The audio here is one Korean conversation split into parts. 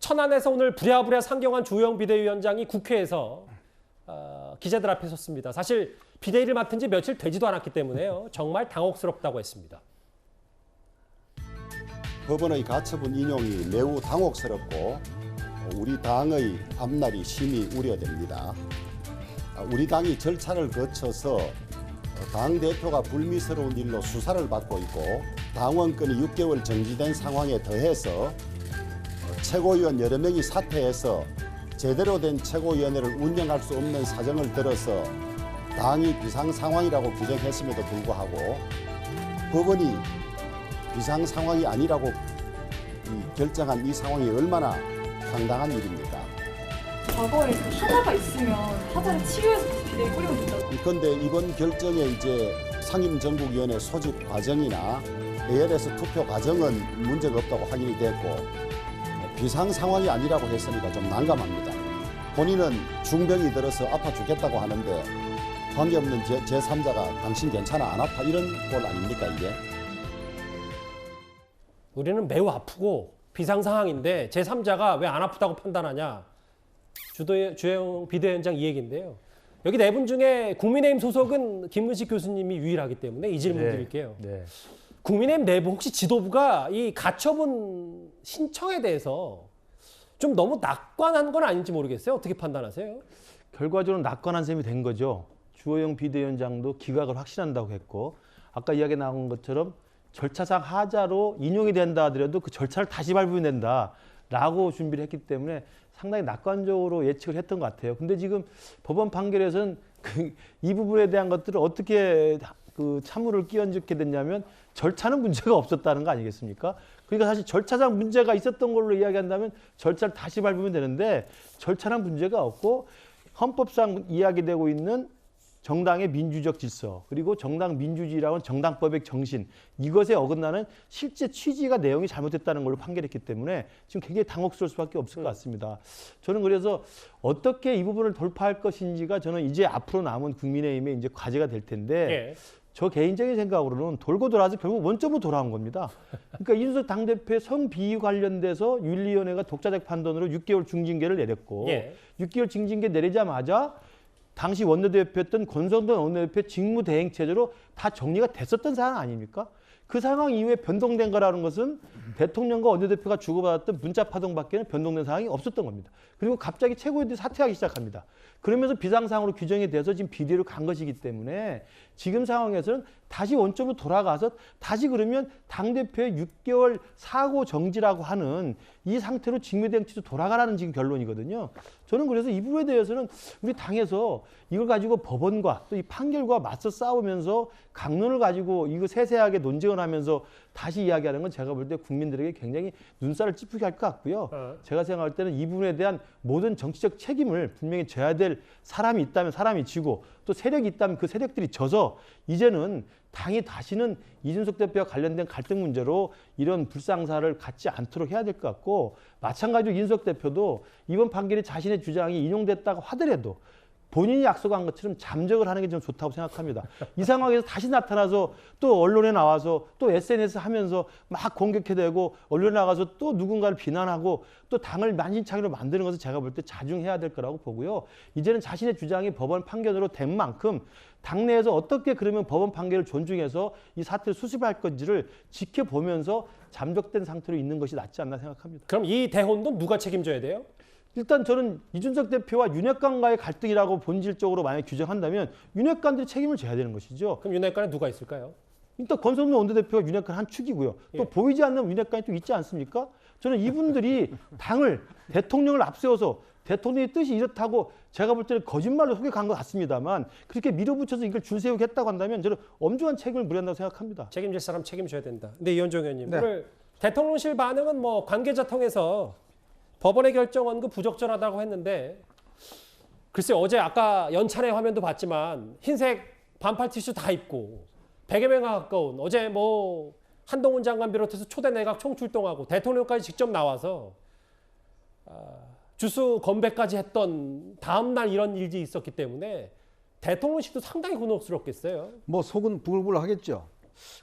천안에서 오늘 부랴부랴 상경한 주호영 비대위원장이 국회에서 기자들 앞에 섰습니다. 사실 비대위를 맡은 지 며칠 되지도 않았기 때문에요. 정말 당혹스럽다고 했습니다. 법원의 가처분 인용이 매우 당혹스럽고 우리 당의 앞날이 심히 우려됩니다. 우리 당이 절차를 거쳐서 당대표가 불미스러운 일로 수사를 받고 있고 당원권이 6개월 정지된 상황에 더해서 최고위원 여러 명이 사퇴해서 제대로 된 최고위원회를 운영할 수 없는 사정을 들어서 당이 비상 상황이라고 규정했음에도 불구하고 법원이 비상 상황이 아니라고 결정한 이 상황이 얼마나 황당한 일입니까? 과거에 하자가 있으면 하자를 치유해서 비대위 꾸리면 된다고. 그런데 이번 결정에 이제 상임정국위원회 소집 과정이나 ALS 투표 과정은 문제가 없다고 확인이 됐고 비상 상황이 아니라고 했으니까 좀 난감합니다. 본인은 중병이 들어서 아파 죽겠다고 하는데 관계없는 제3자가 당신 괜찮아 안 아파 이런 꼴 아닙니까 이게? 우리는 매우 아프고 비상 상황인데 제3자가 왜 안 아프다고 판단하냐. 주호영 비대위원장 이 얘기인데요. 여기 네 분 중에 국민의힘 소속은 김문식 교수님이 유일하기 때문에 이 질문 드릴게요. 네. 국민의힘 내부 혹시 지도부가 이 가처분 신청에 대해서 좀 너무 낙관한 건 아닌지 모르겠어요. 어떻게 판단하세요? 결과적으로 낙관한 셈이 된 거죠. 주호영 비대위원장도 기각을 확신한다고 했고 아까 이야기 나온 것처럼 절차상 하자로 인용이 된다 하더라도 그 절차를 다시 밟으면 된다라고 준비를 했기 때문에 상당히 낙관적으로 예측을 했던 것 같아요. 근데 지금 법원 판결에서는 이 부분에 대한 것들을 어떻게 참호를 끼얹게 됐냐면 절차는 문제가 없었다는 거 아니겠습니까? 그러니까 사실 절차상 문제가 있었던 걸로 이야기한다면 절차를 다시 밟으면 되는데 절차는 문제가 없고 헌법상 이야기되고 있는 정당의 민주적 질서 그리고 정당 민주주의라는 정당법의 정신 이것에 어긋나는 실제 취지가 내용이 잘못됐다는 걸로 판결했기 때문에 지금 굉장히 당혹스러울 수밖에 없을 것 같습니다. 저는 그래서 어떻게 이 부분을 돌파할 것인지가 저는 이제 앞으로 남은 국민의힘의 이제 과제가 될 텐데 저 개인적인 생각으로는 돌고 돌아서 결국 원점으로 돌아온 겁니다. 그러니까 이준석 당대표의 성비위 관련돼서 윤리위원회가 독자적 판단으로 6개월 중징계를 내렸고 6개월 중징계 내리자마자 당시 원내대표였던 권성동 원내대표 직무대행체제로 다 정리가 됐었던 상황 아닙니까? 그 상황 이후에 변동된 거라는 것은 대통령과 원내대표가 주고받았던 문자 파동밖에는 변동된 상황이 없었던 겁니다. 그리고 갑자기 최고위원들이 사퇴하기 시작합니다. 그러면서 비상상으로 규정이 돼서 지금 비대위로 간 것이기 때문에 지금 상황에서는 다시 원점으로 돌아가서 다시 그러면 당대표의 6개월 사고 정지라고 하는 이 상태로 직무대행체제로 돌아가라는 지금 결론이거든요. 저는 그래서 이 부분에 대해서는 우리 당에서 이걸 가지고 법원과 또 이 판결과 맞서 싸우면서 강론을 가지고 이거 세세하게 논쟁을 하면서 다시 이야기하는 건 제가 볼 때 국민들에게 굉장히 눈살을 찌푸게 할 것 같고요. 제가 생각할 때는 이 부분에 대한 모든 정치적 책임을 분명히 져야 될 사람이 있다면 사람이 지고 또 세력이 있다면 그 세력들이 져서 이제는 당이 다시는 이준석 대표와 관련된 갈등 문제로 이런 불상사를 갖지 않도록 해야 될 것 같고 마찬가지로 이준석 대표도 이번 판결이 자신의 주장이 인용됐다고 하더라도 본인이 약속한 것처럼 잠적을 하는 게 좀 좋다고 생각합니다. 이 상황에서 다시 나타나서 또 언론에 나와서 또 SNS 하면서 막 공격해대고 언론에 나가서 또 누군가를 비난하고 또 당을 만신창이로 만드는 것을 제가 볼 때 자중해야 될 거라고 보고요. 이제는 자신의 주장이 법원 판결으로 된 만큼 당내에서 어떻게 그러면 법원 판결을 존중해서 이 사태를 수습할 건지를 지켜보면서 잠적된 상태로 있는 것이 낫지 않나 생각합니다. 그럼 이 대혼도 누가 책임져야 돼요? 일단 저는 이준석 대표와 윤핵관과의 갈등이라고 본질적으로 만약 규정한다면 윤핵관들이 책임을 져야 되는 것이죠. 그럼 윤핵관에 누가 있을까요? 일단 권성동 원내대표가 윤핵관 한 축이고요. 또 보이지 않는 윤핵관이 또 있지 않습니까? 저는 이분들이 당을 대통령을 앞세워서 대통령의 뜻이 이렇다고 제가 볼 때는 거짓말로 속에 간 것 같습니다만 그렇게 밀어붙여서 이걸 줄 세우겠다고 한다면 저는 엄중한 책임을 물어야 한다고 생각합니다. 책임질 사람 책임져야 된다. 근데 이현종 의원님, 오늘 대통령실 반응은 뭐 관계자 통해서 법원의 결정은 그 부적절하다고 했는데 글쎄 어제 아까 연찬의 화면도 봤지만 흰색 반팔 티슈 다 입고 100여 명 가까운 어제 뭐 한동훈 장관 비롯해서 초대 내각 총출동하고 대통령까지 직접 나와서 주수 건배까지 했던 다음 날 이런 일이 있었기 때문에 대통령실도 상당히 곤혹스럽겠어요. 뭐 속은 부글부글 하겠죠.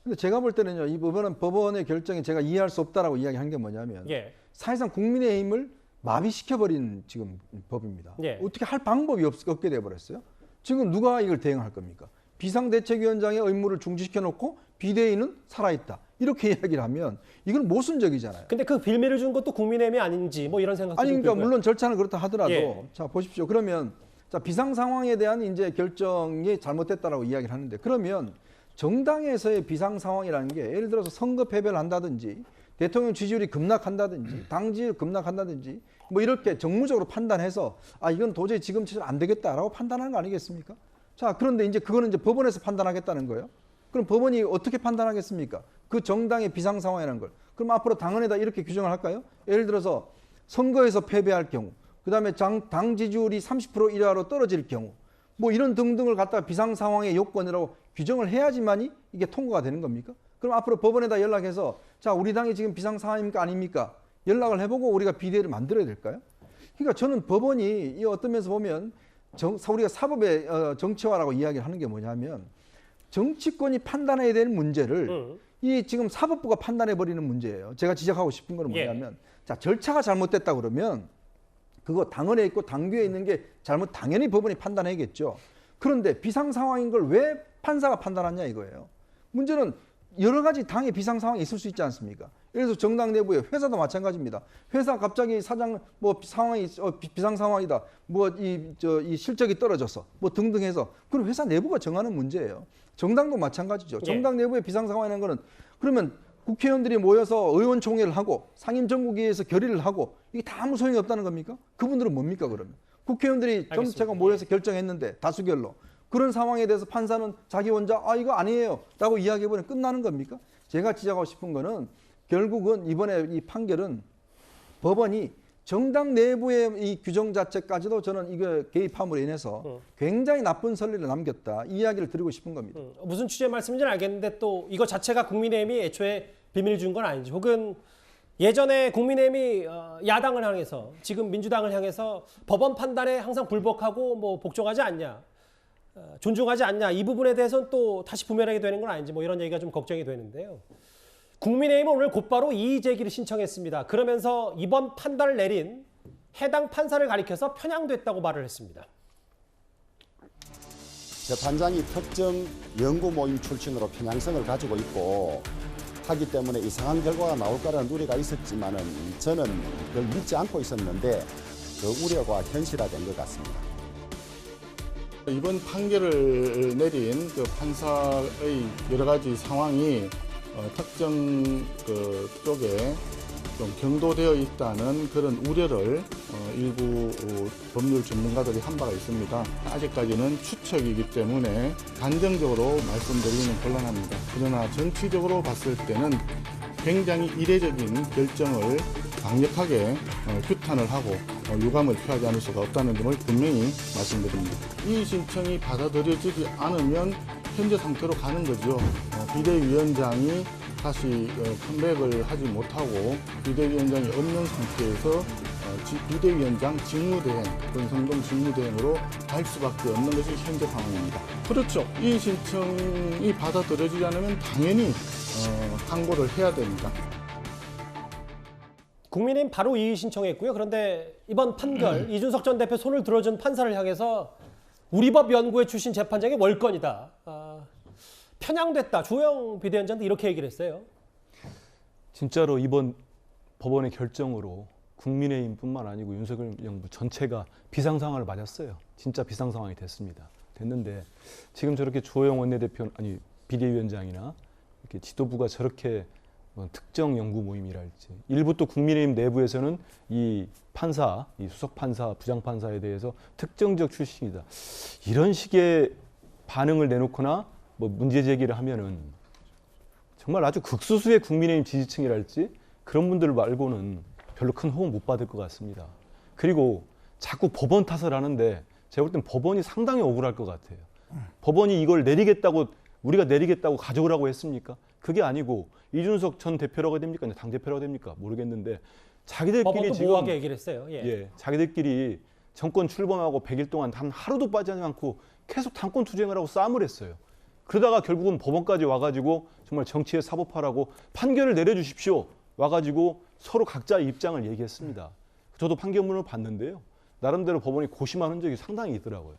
근데 제가 볼 때는요, 이 법원의 결정이 제가 이해할 수 없다라고 이야기한 게 뭐냐면 사실상 국민의힘을 마비시켜버린 지금 법입니다. 예. 어떻게 할 방법이 없게 돼버렸어요. 지금 누가 이걸 대응할 겁니까? 비상대책위원장의 의무를 중지시켜 놓고 비대위는 살아있다. 이렇게 이야기를 하면 이건 모순적이잖아요. 근데 그 빌미를 준 것도 국민의힘이 아닌지 뭐 이런 생각도 아니 좀 그러니까 들고요. 물론 절차는 그렇다 하더라도 예. 자 보십시오. 그러면 자 비상 상황에 대한 이제 결정이 잘못됐다라고 이야기를 하는데 그러면 정당에서의 비상 상황이라는 게 예를 들어서 선거 패배를 한다든지 대통령 지지율이 급락한다든지 당 지지율 급락한다든지 뭐 이렇게 정무적으로 판단해서 아 이건 도저히 지금 처럼 안 되겠다라고 판단하는 거 아니겠습니까? 자 그런데 이제 그거는 이제 법원에서 판단하겠다는 거예요. 그럼 법원이 어떻게 판단하겠습니까? 그 정당의 비상 상황이라는 걸. 그럼 앞으로 당헌에다 이렇게 규정을 할까요? 예를 들어서 선거에서 패배할 경우, 그다음에 당 지지율이 30% 이하로 떨어질 경우, 뭐 이런 등등을 갖다가 비상 상황의 요건이라고 규정을 해야지만이 이게 통과가 되는 겁니까? 그럼 앞으로 법원에다 연락해서 자 우리 당이 지금 비상 상황입니까 아닙니까? 연락을 해보고 우리가 비대위를 만들어야 될까요? 그러니까 저는 법원이 이 어떤 면에서 보면 우리가 사법의 정치화라고 이야기를 하는 게 뭐냐면 정치권이 판단해야 되는 문제를 이 지금 사법부가 판단해 버리는 문제예요. 제가 지적하고 싶은 건 뭐냐면 자 절차가 잘못됐다 그러면 그거 당헌에 있고 당규에 있는 게 당연히 법원이 판단해야겠죠. 그런데 비상 상황인 걸 왜 판사가 판단하냐 이거예요. 문제는 여러 가지 당의 비상 상황이 있을 수 있지 않습니까? 예를 들어서 정당 내부에 회사도 마찬가지입니다. 회사 갑자기 사장 뭐 상황이 비상 상황이다. 뭐 이 실적이 떨어져서 뭐 등등해서 그럼 회사 내부가 정하는 문제예요. 정당도 마찬가지죠. 정당 내부의 비상 상황이라는 거는 그러면 국회의원들이 모여서 의원총회를 하고 상임정국위에서 결의를 하고 이게 다 아무 소용이 없다는 겁니까? 그분들은 뭡니까 그러면? 국회의원들이 전체가 모여서 결정했는데 다수결로 그런 상황에 대해서 판사는 자기 혼자 아 이거 아니에요 라고 이야기해버리면 끝나는 겁니까? 제가 지적하고 싶은 거는 결국은 이번에 이 판결은 법원이 정당 내부의 이 규정 자체까지도 저는 이거 개입함으로 인해서 굉장히 나쁜 선례를 남겼다. 이 이야기를 드리고 싶은 겁니다. 무슨 취지의 말씀인지는 알겠는데 또 이거 자체가 국민의힘이 애초에 비밀 준 건 아닌지 혹은 예전에 국민의힘이 야당을 향해서 지금 민주당을 향해서 법원 판단에 항상 불복하고 뭐 복종하지 않냐 존중하지 않냐 이 부분에 대해서는 또 다시 부메랑이 되는 건 아닌지 뭐 이런 얘기가 좀 걱정이 되는데요. 국민의힘은 오늘 곧바로 이의 제기를 신청했습니다. 그러면서 이번 판단을 내린 해당 판사를 가리켜서 편향됐다고 말을 했습니다. 재판장이 특정 연구 모임 출신으로 편향성을 가지고 있고 하기 때문에 이상한 결과가 나올 거라는 우려가 있었지만은 저는 그걸 믿지 않고 있었는데 그 우려가 현실화된 것 같습니다. 이번 판결을 내린 그 판사의 여러 가지 상황이 특정 그 쪽에 좀 경도되어 있다는 그런 우려를 일부 법률 전문가들이 한 바가 있습니다. 아직까지는 추측이기 때문에 단정적으로 말씀드리기는 곤란합니다. 그러나 정치적으로 봤을 때는 굉장히 이례적인 결정을 강력하게 규탄을 하고 유감을 표하지 않을 수가 없다는 점을 분명히 말씀드립니다. 이 신청이 받아들여지지 않으면 현재 상태로 가는 거죠. 비대위원장이 다시 컴백을 하지 못하고 비대위원장이 없는 상태에서 비대위원장 직무대행, 권성동 직무대행으로 갈 수밖에 없는 것이 현재 상황입니다. 그렇죠. 이 신청이 받아들여지지 않으면 당연히 항고를 해야 됩니다. 국민의힘 바로 이의 신청했고요. 그런데 이번 판결 이준석 전 대표 손을 들어준 판사를 향해서 우리법 연구회 출신 재판장의 월권이다. 편향됐다. 주호영 비대위원장도 이렇게 얘기를 했어요. 진짜로 이번 법원의 결정으로 국민의힘뿐만 아니고 윤석열 정부 전체가 비상 상황을 맞았어요. 진짜 비상 상황이 됐는데 지금 저렇게 주호영 원내대표 비대위원장이나 이렇게 지도부가 저렇게 특정 연구 모임이랄지 일부 또 국민의힘 내부에서는 이 판사, 이 수석 판사, 부장 판사에 대해서 특정적 출신이다. 이런 식의 반응을 내놓거나 뭐 문제 제기를 하면은 정말 아주 극소수의 국민의힘 지지층이랄지 그런 분들 말고는 별로 큰 호응 못 받을 것 같습니다. 그리고 자꾸 법원 탓을 하는데 제가 볼 땐 법원이 상당히 억울할 것 같아요. 법원이 이걸 우리가 내리겠다고 가져오라고 했습니까? 그게 아니고 이준석 전 대표라고 해야 됩니까? 당대표라고 해야 됩니까? 모르겠는데 자기들끼리 법원도 지금 모호하게 얘기를 했어요. 자기들끼리 정권 출범하고 100일 동안 단 하루도 빠지지 않고 계속 당권 투쟁을 하고 싸움을 했어요. 그러다가 결국은 법원까지 와가지고 정말 정치의 사법화라고 판결을 내려주십시오. 와가지고 서로 각자의 입장을 얘기했습니다. 저도 판결문을 봤는데요. 나름대로 법원이 고심한 흔적이 상당히 있더라고요.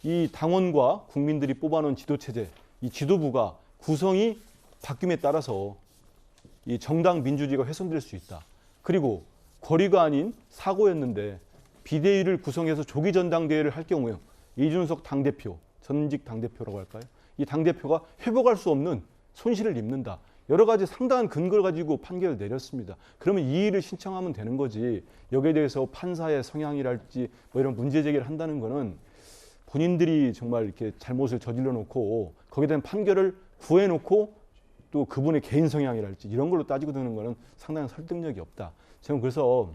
이 당원과 국민들이 뽑아놓은 지도체제, 이 지도부가 구성이 바뀜에 따라서 이 정당 민주주의가 훼손될 수 있다. 그리고 권리가 아닌 사고였는데 비대위를 구성해서 조기 전당대회를 할 경우에 이준석 당대표, 전직 당대표라고 할까요? 이 당대표가 회복할 수 없는 손실을 입는다. 여러 가지 상당한 근거를 가지고 판결을 내렸습니다. 그러면 이의를 신청하면 되는 거지. 여기에 대해서 판사의 성향이랄지 뭐 이런 문제 제기를 한다는 거는 본인들이 정말 이렇게 잘못을 저질러 놓고 거기에 대한 판결을 구해 놓고 또 그분의 개인 성향이랄지 이런 걸로 따지고 드는 거는 상당히 설득력이 없다. 저는 그래서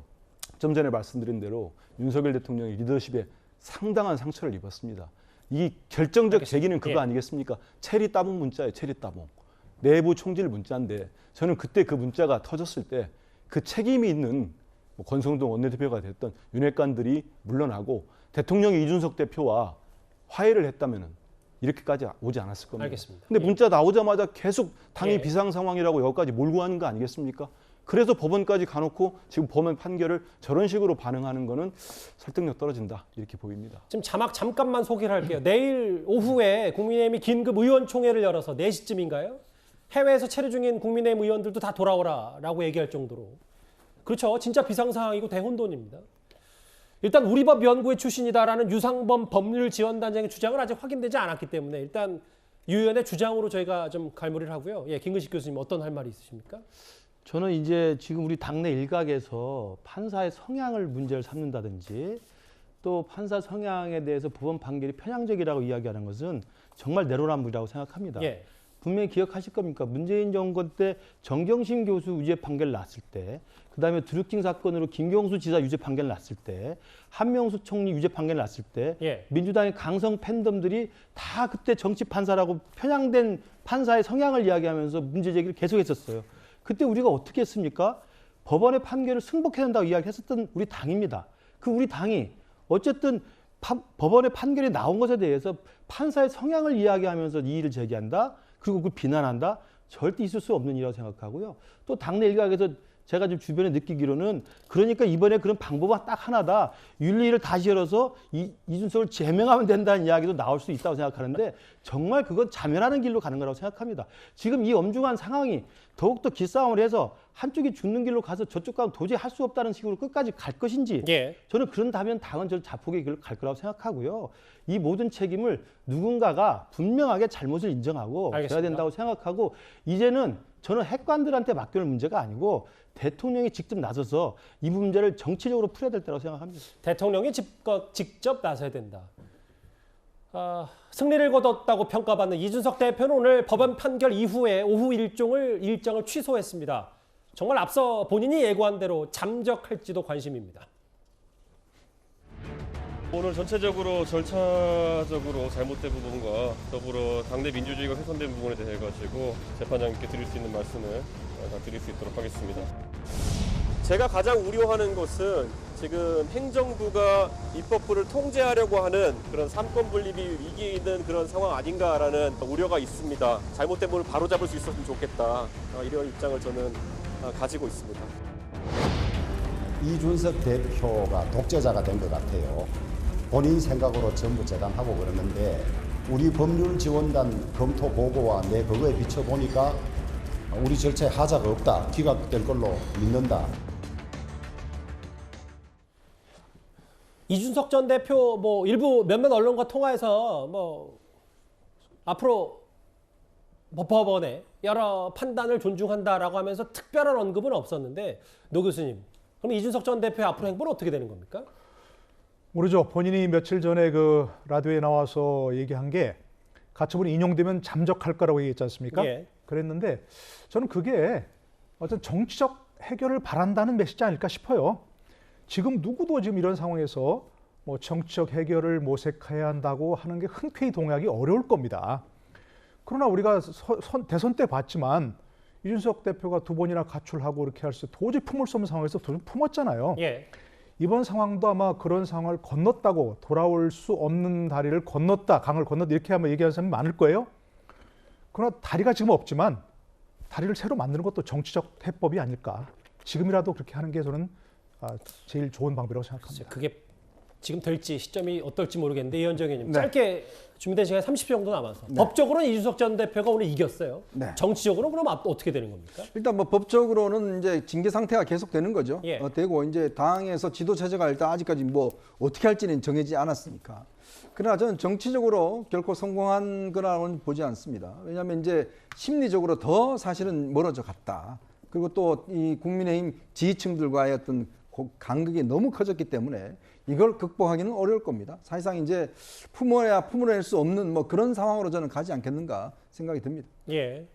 좀 전에 말씀드린 대로 윤석열 대통령의 리더십에 상당한 상처를 입었습니다. 이 결정적 제기는 그거 아니겠습니까? 체리 따봉 문자예요. 체리 따봉. 내부 총질 문자인데 저는 그때 그 문자가 터졌을 때 그 책임이 있는 뭐 권성동 원내대표가 됐던 윤핵관들이 물러나고 대통령이 이준석 대표와 화해를 했다면은 이렇게까지 오지 않았을 겁니다. 알겠습니다. 근데 문자 나오자마자 계속 당이 예. 비상 상황이라고 여기까지 몰고 가는 거 아니겠습니까? 그래서 법원까지 가놓고 지금 법원 판결을 저런 식으로 반응하는 거는 설득력 떨어진다 이렇게 보입니다. 지금 자막 잠깐만 소개를 할게요. 내일 오후에 국민의힘이 긴급 의원총회를 열어서 4시쯤인가요? 해외에서 체류 중인 국민의힘 의원들도 다 돌아오라라고 얘기할 정도로. 그렇죠. 진짜 비상상황이고 대혼돈입니다. 일단 우리법 연구회 출신이다라는 유상범 법률지원단장의 주장은 아직 확인되지 않았기 때문에 일단 유 의원의 주장으로 저희가 좀 갈무리를 하고요. 예, 김근식 교수님 어떤 할 말이 있으십니까? 저는 이제 지금 우리 당내 일각에서 판사의 성향을 문제를 삼는다든지 또 판사 성향에 대해서 법원 판결이 편향적이라고 이야기하는 것은 정말 내로남불이라고 생각합니다. 예. 분명히 기억하실 겁니까? 문재인 정권 때 정경심 교수 유죄 판결 났을 때, 그다음에 드루킹 사건으로 김경수 지사 유죄 판결 났을 때, 한명수 총리 유죄 판결 났을 때 예. 민주당의 강성 팬덤들이 다 그때 정치 판사라고 편향된 판사의 성향을 이야기하면서 문제 제기를 계속했었어요. 그때 우리가 어떻게 했습니까? 법원의 판결을 승복해야 한다고 이야기했었던 우리 당입니다. 그 우리 당이 어쨌든 법원의 판결이 나온 것에 대해서 판사의 성향을 이야기하면서 이의를 제기한다. 그리고 그걸 비난한다? 절대 있을 수 없는 일이라고 생각하고요. 또 당내 일각에서 제가 좀 주변에 느끼기로는 그러니까 이번에 그런 방법은 딱 하나다. 윤리를 다시 열어서 이준석을 제명하면 된다는 이야기도 나올 수 있다고 생각하는데 정말 그건 자멸하는 길로 가는 거라고 생각합니다. 지금 이 엄중한 상황이 더욱더 기싸움을 해서 한쪽이 죽는 길로 가서 저쪽 가면 도저히 할 수 없다는 식으로 끝까지 갈 것인지 예. 저는 그런다면 당은 저를 자폭의 길로 갈 거라고 생각하고요. 이 모든 책임을 누군가가 분명하게 잘못을 인정하고 알겠습니다. 져야 된다고 생각하고 이제는 저는 핵관들한테 맡겨놓을 문제가 아니고 대통령이 직접 나서서 이 문제를 정치적으로 풀어야 될 때라고 생각합니다. 대통령이 직접 나서야 된다. 승리를 거뒀다고 평가받는 이준석 대표는 오늘 법원 판결 이후에 오후 일정을 취소했습니다. 정말 앞서 본인이 예고한 대로 잠적할지도 관심입니다. 오늘 전체적으로 절차적으로 잘못된 부분과 더불어 당내 민주주의가 훼손된 부분에 대해 가지고 재판장님께 드릴 수 있는 말씀을 다 드릴 수 있도록 하겠습니다. 제가 가장 우려하는 것은 지금 행정부가 입법부를 통제하려고 하는 그런 삼권 분립이 위기에 있는 그런 상황 아닌가라는 우려가 있습니다. 잘못된 부분을 바로잡을 수 있었으면 좋겠다. 이런 입장을 저는 가지고 있습니다. 이준석 대표가 독재자가 된 것 같아요. 본인 생각으로 전부 재단하고 그러는데 우리 법률지원단 검토 보고와 내 그거에 비춰보니까 우리 절차에 하자가 없다. 기각될 걸로 믿는다. 이준석 전 대표 일부 몇몇 언론과 통화해서 앞으로 법원의 여러 판단을 존중한다라고 하면서 특별한 언급은 없었는데 노 교수님, 그럼 이준석 전 대표의 앞으로 행보는 어떻게 되는 겁니까? 모르죠. 본인이 며칠 전에 그 라디오에 나와서 얘기한 게 가처분이 인용되면 잠적할 거라고 얘기했지 않습니까? 예. 그랬는데 저는 그게 어떤 정치적 해결을 바란다는 메시지 아닐까 싶어요. 지금 누구도 지금 이런 상황에서 정치적 해결을 모색해야 한다고 하는 게 흔쾌히 동의하기 어려울 겁니다. 그러나 우리가 대선 때 봤지만 이준석 대표가 2번이나 가출하고 이렇게 할 수 도저히 품을 수 없는 상황에서 도저히 품었잖아요. 예. 이번 상황도 아마 그런 상황을 건넜다고 돌아올 수 없는 다리를 건넜다, 강을 건넜다 이렇게 아마 얘기하는 사람이 많을 거예요. 그러나 다리가 지금 없지만 다리를 새로 만드는 것도 정치적 해법이 아닐까. 지금이라도 그렇게 하는 게 저는 제일 좋은 방법이라고 생각합니다. 그게 지금 될지 시점이 어떨지 모르겠는데 이현정 의원님 네. 짧게 준비된 시간 30초 정도 남아서 법적으로는 이준석 전 대표가 오늘 이겼어요. 네. 정치적으로 그럼 어떻게 되는 겁니까? 일단 뭐 법적으로는 이제 징계 상태가 계속되는 거죠. 예. 되고 이제 당에서 지도 체제가 일단 아직까지 뭐 어떻게 할지는 정해지지 않았으니까. 그러나 저는 정치적으로 결코 성공한 거라고는 보지 않습니다. 왜냐하면 이제 심리적으로 더 사실은 멀어져 갔다. 그리고 또 이 국민의힘 지지층들과의 어떤 간극이 너무 커졌기 때문에 이걸 극복하기는 어려울 겁니다. 사실상 이제 품어야 품어낼 수 없는 뭐 그런 상황으로 저는 가지 않겠는가 생각이 듭니다. 예.